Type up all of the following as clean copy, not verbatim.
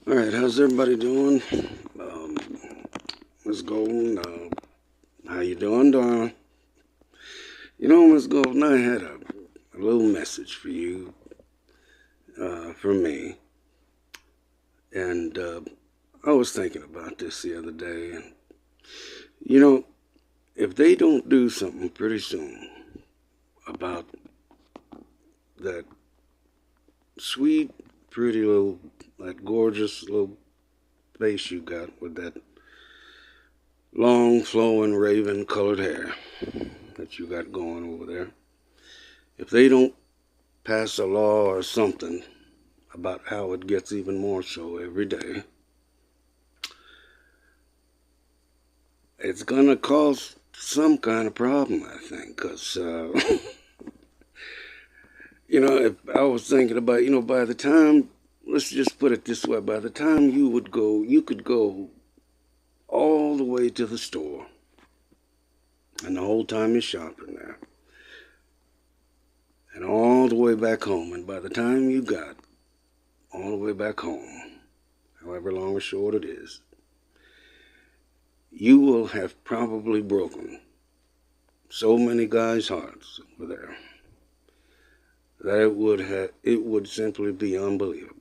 Alright, how's everybody doing? Miss Golden, how you doing, darling? You know, Miss Golden, I had a little message for you, from me. And, I was thinking about this the other day. And, you know, if they don't do something pretty soon about that sweet, pretty little, that gorgeous little face you got with that long, flowing, raven-colored hair that you got going over there, if they don't pass a law or something about how it gets even more so every day, it's going to cause some kind of problem, I think, because, you know, if I was thinking about, by the time, let's just put it this way, by the time you could go all the way to the store, and the whole time you're shopping there, and all the way back home, and by the time you got all the way back home, however long or short it is, you will have probably broken so many guys' hearts over there that it would simply be unbelievable.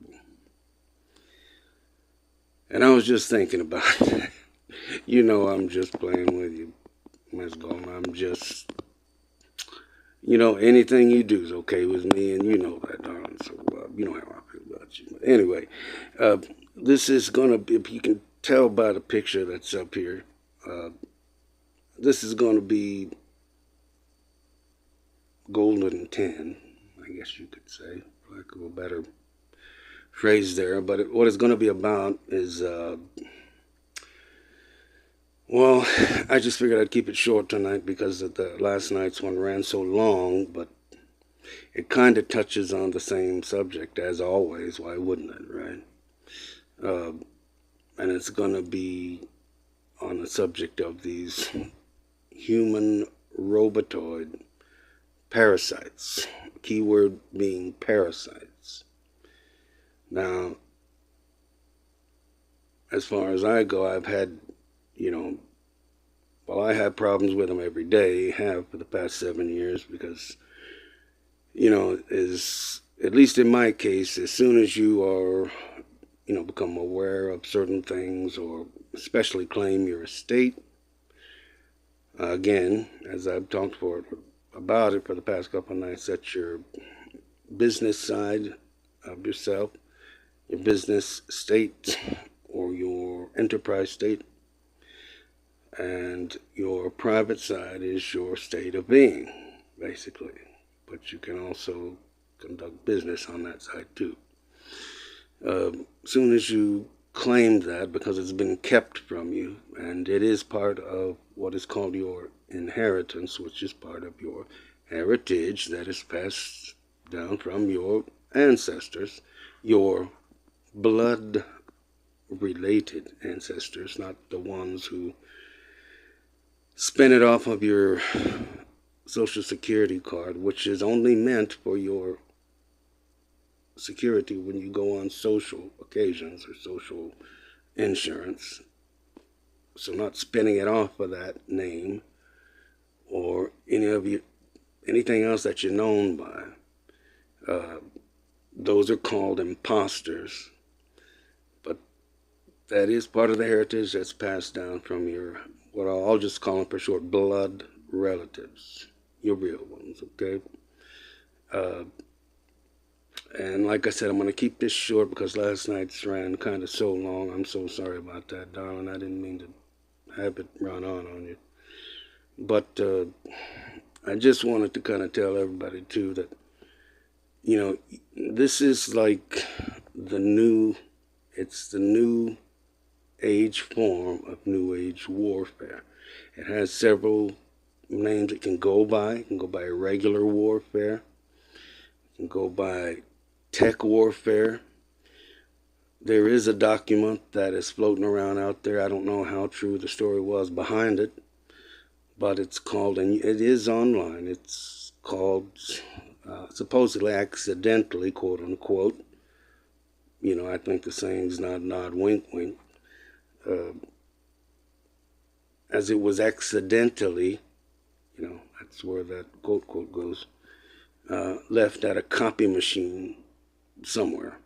And I was just thinking about that. You know, I'm just playing with you, Miss Golden. I'm just, anything you do is okay with me, and you know that, darling. So you know how I feel about you. But anyway, this is gonna be, if you can tell by the picture that's up here, this is gonna be golden 10, I guess you could say, for lack of a better phrase there. But what it's gonna be about is, well, I just figured I'd keep it short tonight because the last night's one ran so long, but it kind of touches on the same subject as always. Why wouldn't it, right? And it's going to be on the subject of these human robotoid parasites. Keyword being parasites. Now, as far as I go, I've had, I have problems with them every day, have for the past 7 years, because, is, at least in my case, as soon as you are, become aware of certain things, or especially claim your estate, again, as I've talked about it for the past couple of nights, that's your business side of yourself, your business state, or your enterprise state, and your private side is your state of being, basically. But you can also conduct business on that side too. Soon as you claim that, because it's been kept from you, and it is part of what is called your inheritance, which is part of your heritage that is passed down from your ancestors, your blood-related ancestors, not the ones who spin it off of your Social Security card, which is only meant for your security when you go on social occasions or social insurance. So not spinning it off of that name or anything else that you're known by. Those are called imposters. But that is part of the heritage that's passed down from your, what I'll just call them for short, blood relatives, your real ones, okay? And like I said, I'm going to keep this short because last night's ran kind of so long. I'm so sorry about that, darling. I didn't mean to have it run on you. But I just wanted to kind of tell everybody, too, that, this is like it's the new age form of New Age warfare. It has several names it can go by. It can go by regular warfare. It can go by tech warfare. There is a document that is floating around out there. I don't know how true the story was behind it, but it's called, and it is online, it's called, supposedly accidentally, quote unquote, I think the saying's nod, nod, wink, wink. As it was accidentally, that's where that quote goes, left at a copy machine somewhere.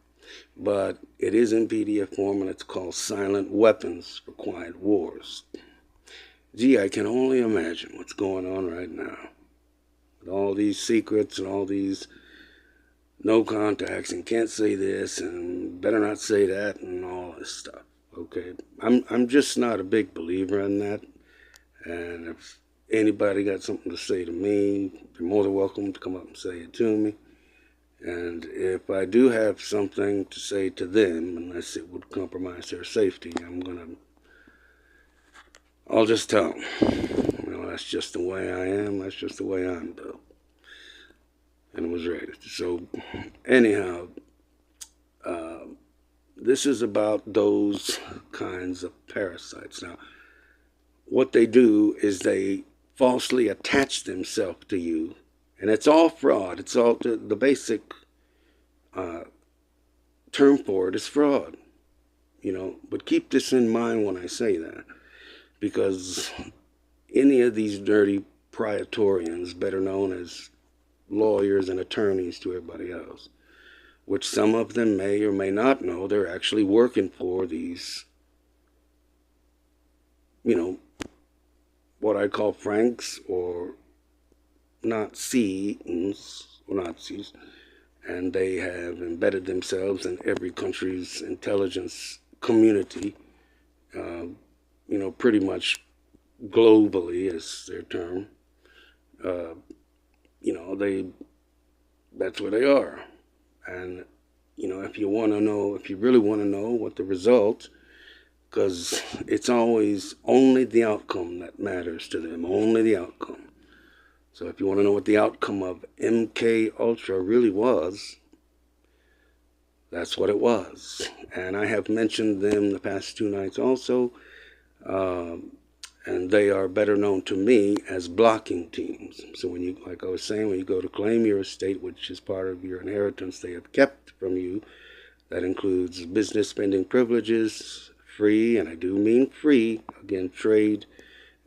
But it is in PDF form, and it's called Silent Weapons for Quiet Wars. Gee, I can only imagine what's going on right now. With all these secrets and all these no contacts and can't say this and better not say that and all this stuff. Okay, I'm just not a big believer in that. And if anybody got something to say to me, you're more than welcome to come up and say it to me. And if I do have something to say to them, unless it would compromise their safety, I'll just tell them. That's just the way I am. That's just the way I'm built. And it was rated. So, anyhow, this is about those kinds of parasites. Now, what they do is they falsely attach themselves to you. And it's all fraud. It's all the basic term for it is fraud. But keep this in mind when I say that, because any of these dirty praetorians, better known as lawyers and attorneys to everybody else, which some of them may or may not know, they're actually working for these, what I call Franks or Nazis, and they have embedded themselves in every country's intelligence community, pretty much globally is their term. That's where they are. And, if you really want to know what the result, because it's always only the outcome that matters to them, only the outcome. So if you want to know what the outcome of MK Ultra really was, that's what it was. And I have mentioned them the past 2 nights also, and they are better known to me as blocking teams. So like I was saying, when you go to claim your estate, which is part of your inheritance they have kept from you, that includes business spending privileges, free, and I do mean free, again, trade,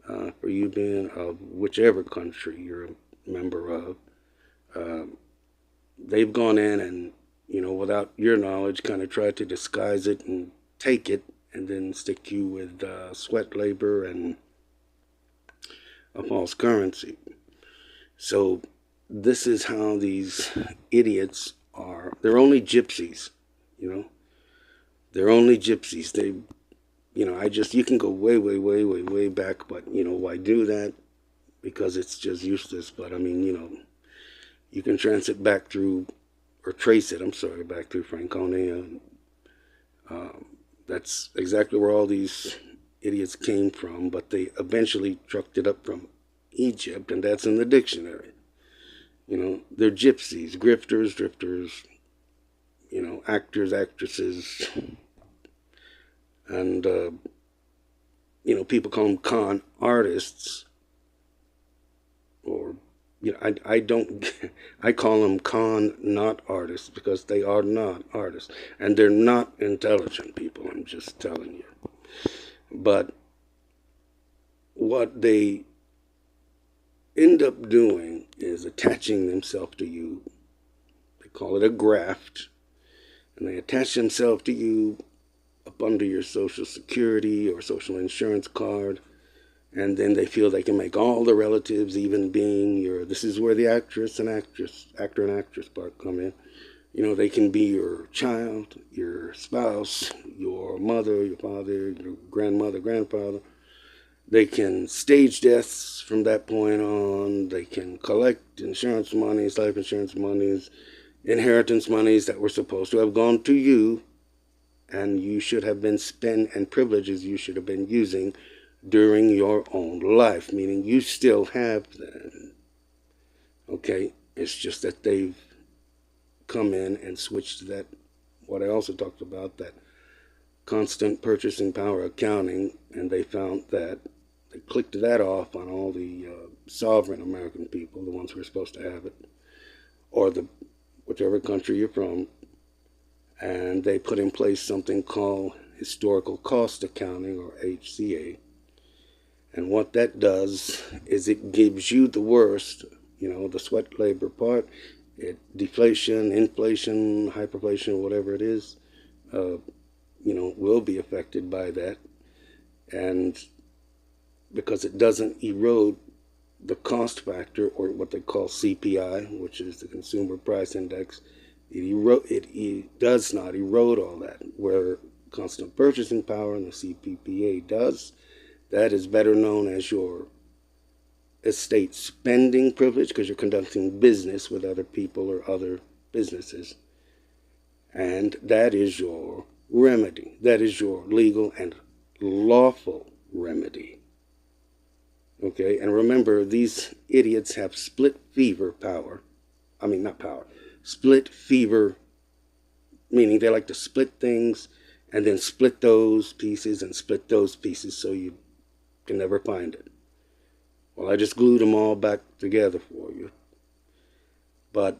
for you being of whichever country you're a member of. They've gone in and, without your knowledge, kind of tried to disguise it and take it and then stick you with sweat labor and a false currency. So this is how these idiots are. They're only gypsies, They're only gypsies. They, you can go way back, but, why do that? Because it's just useless. But, you can trace it back through Franconia. That's exactly where all these idiots came from, but they eventually trucked it up from Egypt, and that's in the dictionary. They're gypsies, grifters, drifters, actors, actresses, and, people call them con artists, or, I call them con not artists, because they are not artists, and they're not intelligent people, I'm just telling you. But what they end up doing is attaching themselves to you. They call it a graft, and they attach themselves to you up under your Social Security or Social Insurance card, and then they feel they can make all the relatives, even being this is where the actor and actress part come in. They can be your child, your spouse, your mother, your father, your grandmother, grandfather. They can stage deaths from that point on. They can collect insurance monies, life insurance monies, inheritance monies that were supposed to have gone to you, and you should have been spent, and privileges you should have been using during your own life, meaning you still have them. Okay? It's just that they've come in and switched to that, what I also talked about, that constant purchasing power accounting, and they found that they clicked that off on all the sovereign American people, the ones who are supposed to have it, or whichever country you're from, and they put in place something called historical cost accounting, or HCA. And what that does is it gives you the worst, the sweat labor part. Deflation, inflation, hyperflation, whatever it is, will be affected by that. And because it doesn't erode the cost factor, or what they call CPI, which is the Consumer Price Index, it does not erode all that, where constant purchasing power and the CPPA does. That is better known as your estate spending privilege, because you're conducting business with other people or other businesses. And that is your remedy. That is your legal and lawful remedy. Okay, and remember, these idiots have split fever power. I mean, not power. Split fever, meaning they like to split things and then split those pieces and split those pieces so you can never find it. Well, I just glued them all back together for you. But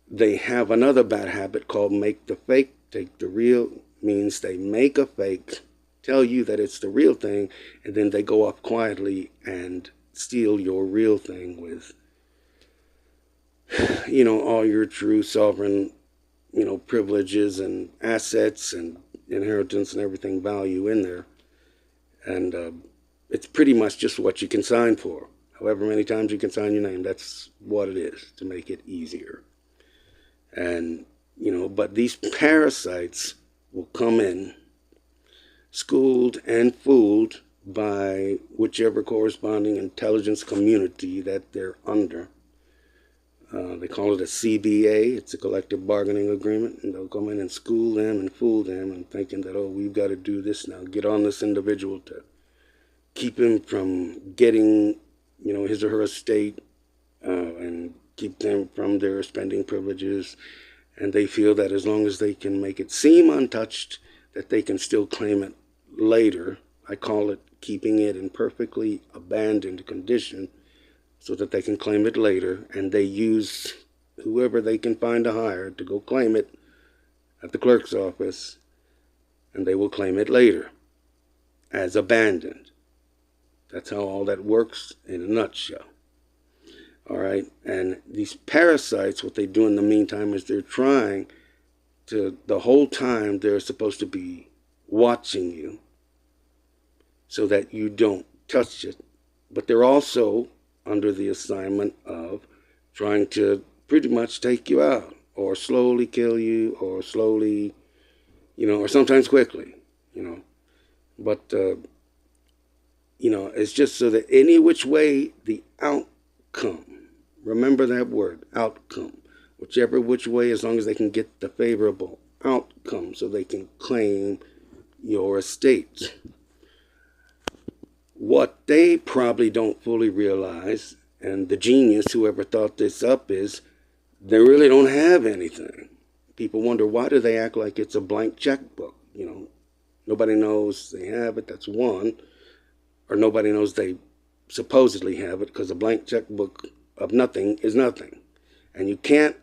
they have another bad habit called make the fake, take the real. Means they make a fake, tell you that it's the real thing, and then they go off quietly and steal your real thing with, all your true sovereign, privileges and assets and inheritance and everything value in there. And it's pretty much just what you can sign for. However many times you can sign your name, that's what it is, to make it easier. And, but these parasites will come in, schooled and fooled by whichever corresponding intelligence community that they're under. They call it a CBA. It's a collective bargaining agreement. And they'll come in and school them and fool them and thinking that, we've got to do this now. Get on this individual to keep him from getting, his or her estate, and keep them from their spending privileges. And they feel that as long as they can make it seem untouched, that they can still claim it later. I call it keeping it in perfectly abandoned condition so that they can claim it later. And they use whoever they can find to hire to go claim it at the clerk's office, and they will claim it later as abandoned. That's how all that works in a nutshell. All right, and these parasites, what they do in the meantime is they're trying to, the whole time they're supposed to be watching you so that you don't touch it. But they're also under the assignment of trying to pretty much take you out, or slowly kill you, or slowly, or sometimes quickly, But, it's just so that any which way the outcome, remember that word, outcome, whichever which way, as long as they can get the favorable outcome so they can claim your estate. What they probably don't fully realize, and the genius, whoever thought this up, is they really don't have anything. People wonder, why do they act like it's a blank checkbook? Nobody knows they have it, that's one. Or nobody knows they supposedly have it, because a blank checkbook of nothing is nothing. And you can't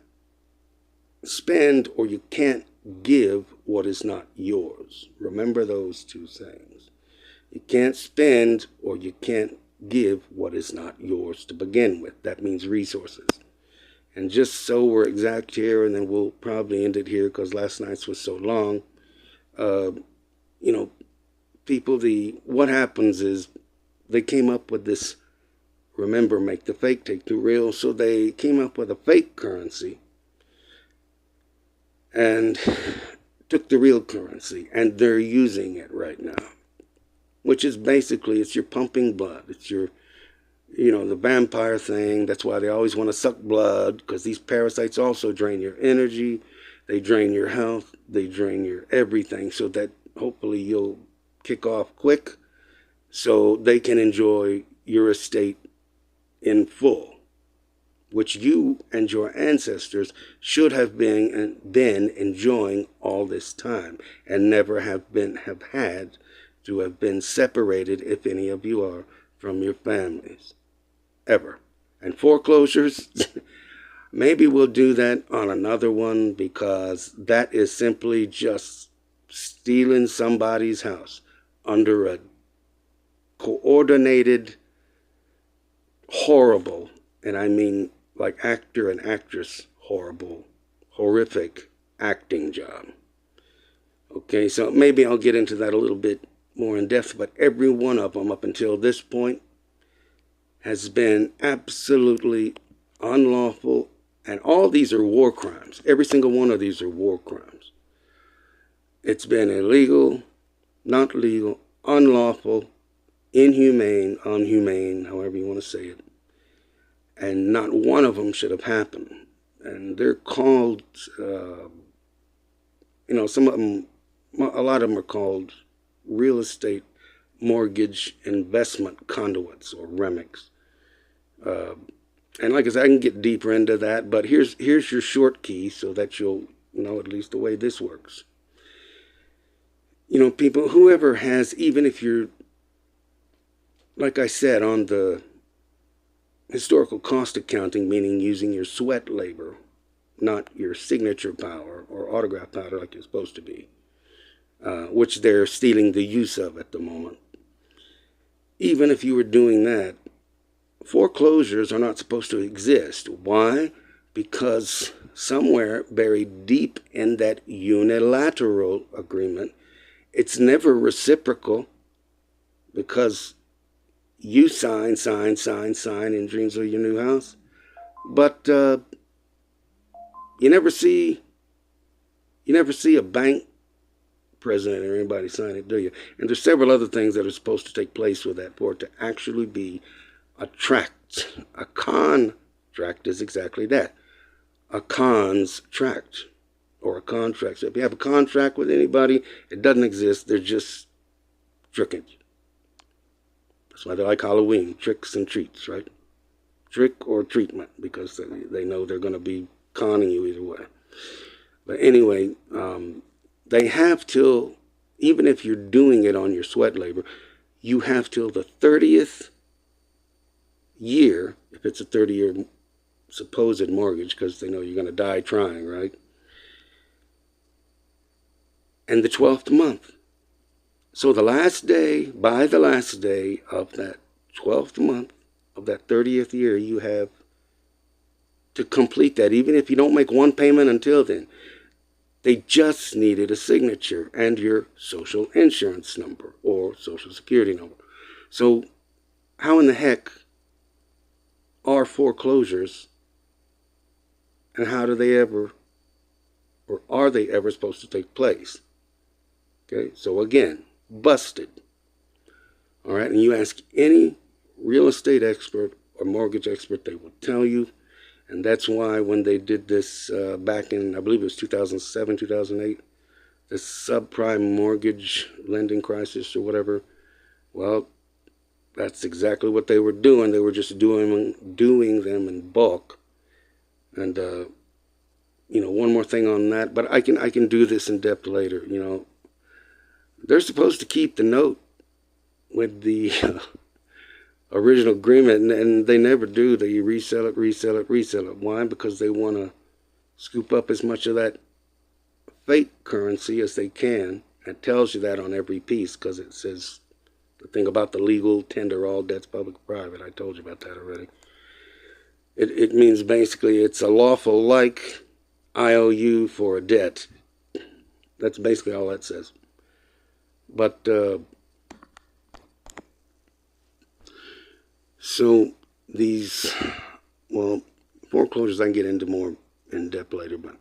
spend or you can't give what is not yours. Remember those two things. You can't spend or you can't give what is not yours to begin with. That means resources. And just so we're exact here, and then we'll probably end it here because last night's was so long. People, what happens is they came up with this, remember, make the fake, take the real. So they came up with a fake currency and took the real currency, and they're using it right now, which is basically, it's your pumping blood. It's your, the vampire thing. That's why they always want to suck blood, because these parasites also drain your energy. They drain your health. They drain your everything, so that hopefully you'll kick off quick so they can enjoy your estate in full, which you and your ancestors should have been enjoying all this time, and never have had to have been separated, if any of you are, from your families, ever. And foreclosures, Maybe we'll do that on another one, because that is simply just stealing somebody's house under a coordinated, horrible, and I mean like actor and actress horrible, horrific acting job. Okay, so maybe I'll get into that a little bit more in depth, but every one of them up until this point has been absolutely unlawful, and all these are war crimes. Every single one of these are war crimes. It's been illegal, not legal, unlawful, inhumane, unhumane, however you want to say it. And not one of them should have happened. And they're called, some of them, a lot of them are called real estate mortgage investment conduits, or REMICs. And like I said, I can get deeper into that, but here's your short key so that you'll know at least the way this works. People, whoever has, even if you're, like I said, on the historical cost accounting, meaning using your sweat labor, not your signature power or autograph powder like you're supposed to be, which they're stealing the use of at the moment. Even if you were doing that, foreclosures are not supposed to exist. Why? Because somewhere buried deep in that unilateral agreement, it's never reciprocal, because you sign in dreams of your new house, but you never see a bank president or anybody sign it, do you? And there's several other things that are supposed to take place with that for it to actually be a tract. A contract is exactly that. A contract, or a contract. So if you have a contract with anybody, it doesn't exist. They're just tricking you. That's why they like Halloween, tricks and treats, right? Trick or treatment, because they know they're going to be conning you either way. But anyway, they have till, even if you're doing it on your sweat labor, you have till the 30th year, if it's a 30-year supposed mortgage, because they know you're going to die trying, right? And the 12th month. So by the last day of that 12th month of that 30th year, you have to complete that, even if you don't make one payment until then. They just needed a signature and your social insurance number or social security number. So how in the heck are foreclosures, and how do they ever, or are they ever supposed to take place? Okay, so again, busted. All right, and you ask any real estate expert or mortgage expert, they will tell you. And that's why when they did this back in, I believe it was 2007, 2008, this subprime mortgage lending crisis or whatever, well, that's exactly what they were doing. They were just doing them in bulk. And, one more thing on that, but I can do this in depth later. They're supposed to keep the note with the original agreement, and they never do. They resell it. Why? Because they want to scoop up as much of that fake currency as they can. It tells you that on every piece, because it says the thing about the legal tender all debts public private. I told you about that already. It means basically it's a lawful like IOU for a debt. That's basically all that says. But so these, foreclosures I can get into more in depth later, but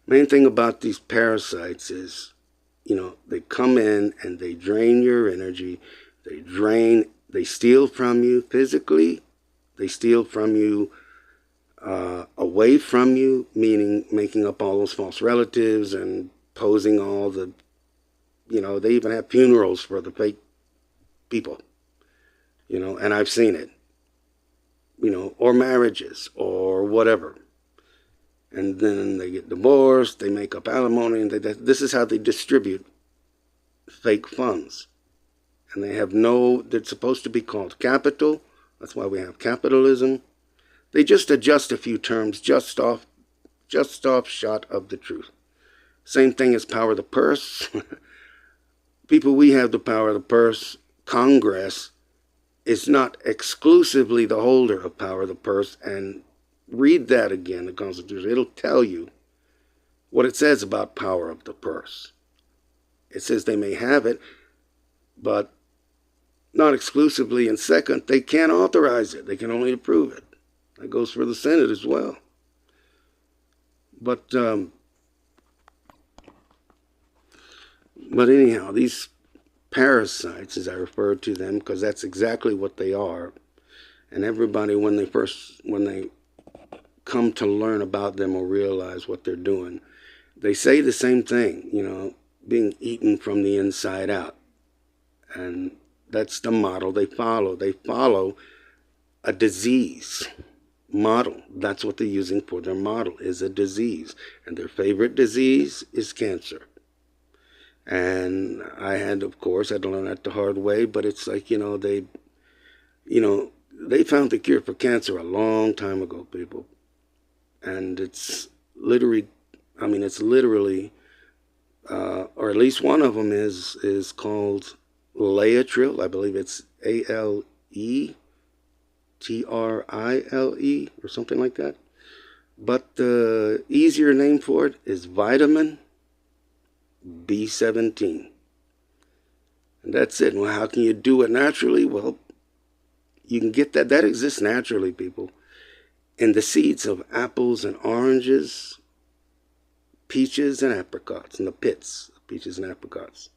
main thing about these parasites is, they come in and they drain your energy. They steal from you physically. They steal from you away from you, meaning making up all those false relatives and posing all the, they even have funerals for the fake people, and I've seen it, or marriages or whatever. And then they get divorced, they make up alimony, and this is how they distribute fake funds. And they have it's supposed to be called capital. That's why we have capitalism. They just adjust a few terms just off shot of the truth. Same thing as power of the purse. People, we have the power of the purse. Congress is not exclusively the holder of power of the purse. And read that again, the Constitution. It'll tell you what it says about power of the purse. It says they may have it, but not exclusively. And second, they can't authorize it. They can only approve it. That goes for the Senate as well. But anyhow, these parasites, as I refer to them, because that's exactly what they are. And everybody, when they come to learn about them or realize what they're doing, they say the same thing, you know, being eaten from the inside out. And that's the model they follow. They follow a disease model. That's what they're using for their model, is a disease. And their favorite disease is cancer. And I had, of course, had to learn that the hard way, but it's like, they found the cure for cancer a long time ago, people. And it's literally, or at least one of them is called Laetrile. I believe it's ALETRILE or something like that. But the easier name for it is vitamin B17. And that's it. Well, how can you do it naturally? Well, you can get that. That exists naturally, people. In the seeds of apples and oranges, peaches and apricots, in the pits of peaches and apricots.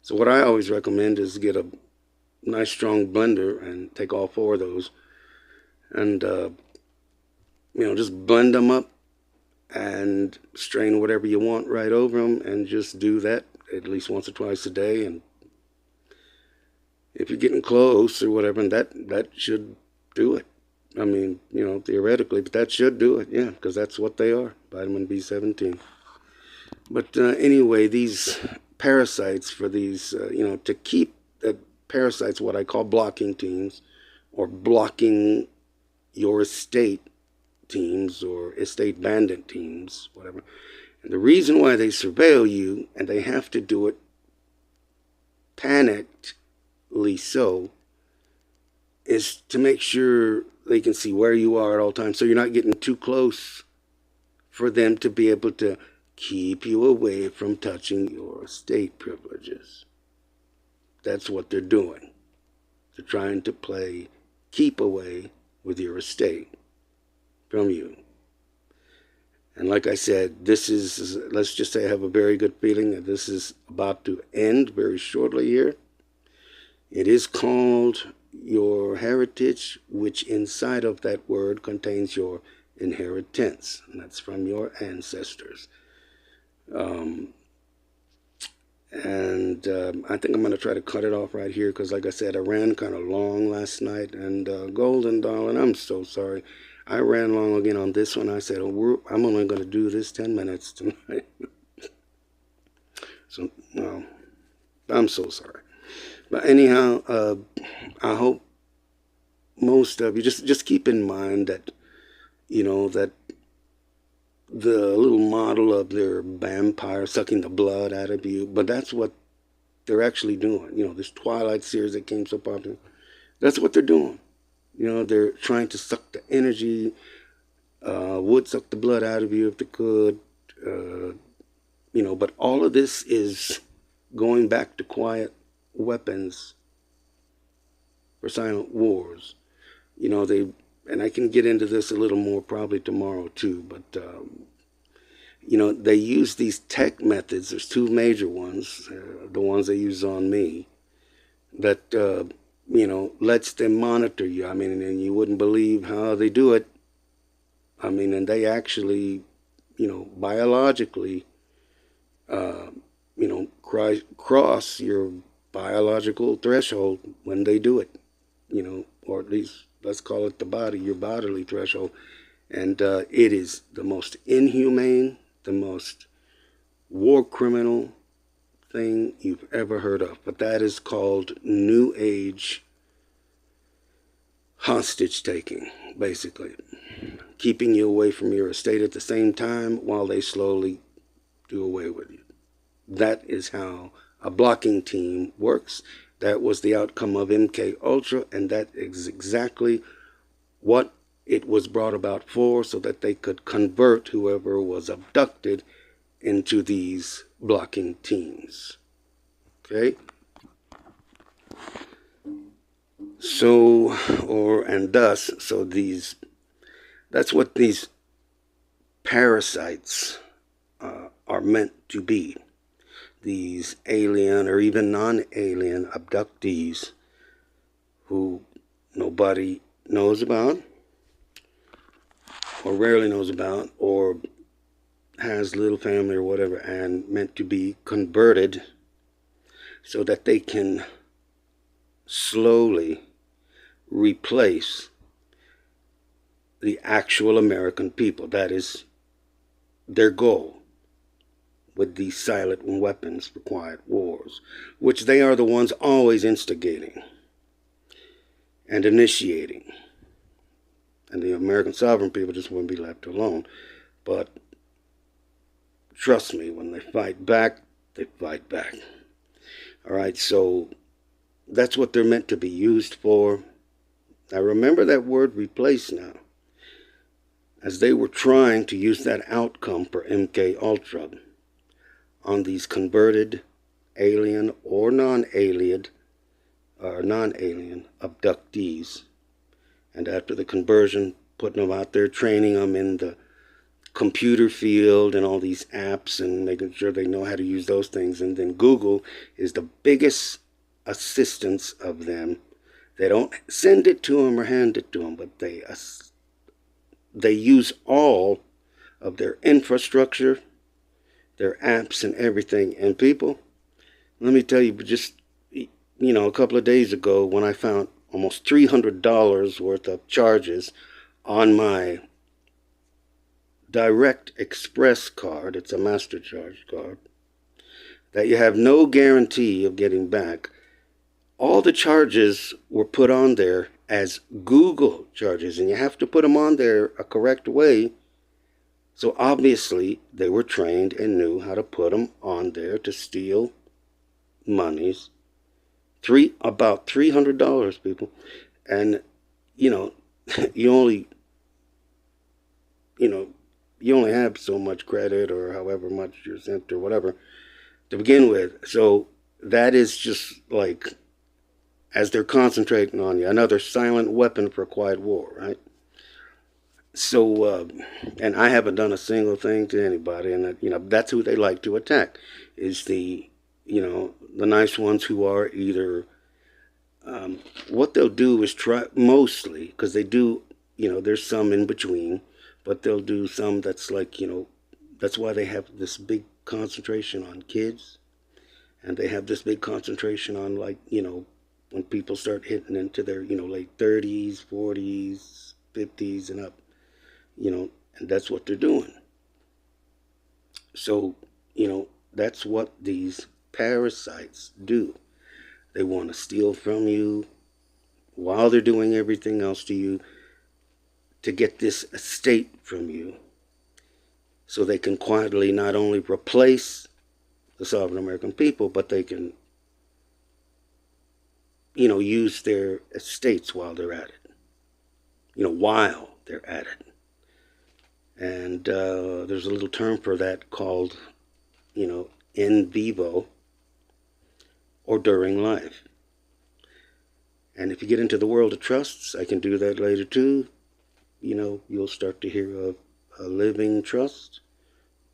So what I always recommend is get a nice strong blender and take all four of those and, just blend them up and strain whatever you want right over them, and just do that at least once or twice a day. And if you're getting close or whatever, and that should do it. I mean, theoretically, but that should do it, yeah, because that's what they are, vitamin B17. But anyway, these parasites, for these, to keep the parasites, what I call blocking teams, or blocking your estate teams, or estate bandit teams, whatever. And the reason why they surveil you, and they have to do it panickedly so, is to make sure they can see where you are at all times, so you're not getting too close for them to be able to keep you away from touching your estate privileges. That's what they're doing. They're trying to play keep away with your estate from you. And like I said, this is, let's just say I have a very good feeling that this is about to end very shortly here. It is called your heritage, which inside of that word contains your inheritance, and that's from your ancestors. I think I'm going to try to cut it off right here, because like I said, I ran kind of long last night. And Golden Darling, I'm so sorry. I ran long again on this one. I said, I'm only going to do this 10 minutes tonight. So, well, I'm so sorry. But anyhow, I hope most of you just keep in mind that, that the little model of their vampire sucking the blood out of you, but that's what they're actually doing. This Twilight series that came so popular, that's what they're doing. They're trying to suck the energy, would suck the blood out of you if they could, but all of this is going back to quiet weapons for silent wars. And I can get into this a little more probably tomorrow too, but, they use these tech methods. There's two major ones, the ones they use on me, that, lets them monitor you. And you wouldn't believe how they do it. And they actually, biologically, cross your biological threshold when they do it, or at least let's call it your bodily threshold. And it is the most inhumane, the most war criminal thing you've ever heard of. But that is called New Age hostage taking, basically. Keeping you away from your estate at the same time while they slowly do away with you. That is how a blocking team works. That was the outcome of MK Ultra, and that is exactly what it was brought about for, so that they could convert whoever was abducted into these blocking teams. Okay? So, that's what these parasites are meant to be. These alien or even non-alien abductees who nobody knows about, or rarely knows about, or has little family or whatever, and meant to be converted so that they can slowly replace the actual American people. That is their goal with these silent weapons for quiet wars, which they are the ones always instigating and initiating. And the American sovereign people just wouldn't be left alone. But trust me, when they fight back, they fight back. All right, so that's what they're meant to be used for. Now remember that word replace now, as they were trying to use that outcome for MK Ultra on these converted alien or non-alien abductees. And after the conversion, putting them out there, training them in the computer field and all these apps and making sure they know how to use those things. And then Google is the biggest assistance of them. They don't send it to them or hand it to them, but they use all of their infrastructure, their apps and everything. And people, let me tell you, just, a couple of days ago when I found almost $300 worth of charges on my Direct Express card, it's a master charge card, that you have no guarantee of getting back. All the charges were put on there as Google charges, and you have to put them on there a correct way. So obviously they were trained and knew how to put them on there to steal monies. About $300, people. And you only have so much credit, or however much you're sent or whatever to begin with. So that is just like, as they're concentrating on you, another silent weapon for a quiet war, right? So, and I haven't done a single thing to anybody, and that's who they like to attack, is the nice ones who are either, what they'll do is try, mostly, because they do, there's some in between, but they'll do some that's like, that's why they have this big concentration on kids, and they have this big concentration on, like, when people start hitting into their, late 30s, 40s, 50s and up, and that's what they're doing. So, that's what these parasites do. They want to steal from you while they're doing everything else to you, to get this estate from you, so they can quietly not only replace the sovereign American people, but they can, use their estates while they're at it. While they're at it. And there's a little term for that called, in vivo, or during life. And if you get into the world of trusts, I can do that later too. You'll start to hear of a living trust,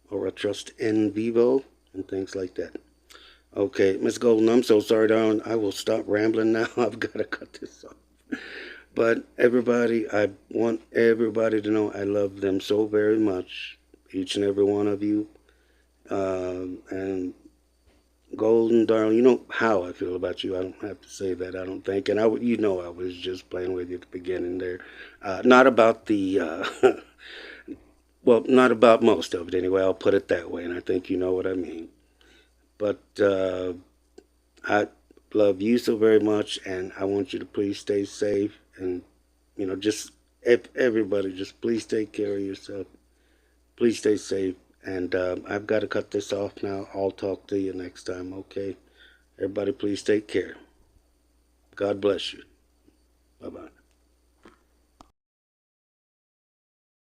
or a trust in vivo, and things like that. Okay, Miss Golden, I'm so sorry, darling. I will stop rambling now. I've got to cut this off. But everybody, I want everybody to know I love them so very much, each and every one of you. And Golden, darling, you know how I feel about you. I don't have to say that, I don't think. And I was just playing with you at the beginning there. Not about the, well, not about most of it anyway. I'll put it that way, and I think you know what I mean. But I love you so very much, and I want you to please stay safe and just everybody, just please take care of yourself. Please stay safe. And I've got to cut this off now. I'll talk to you next time, okay? Everybody, please take care. God bless you.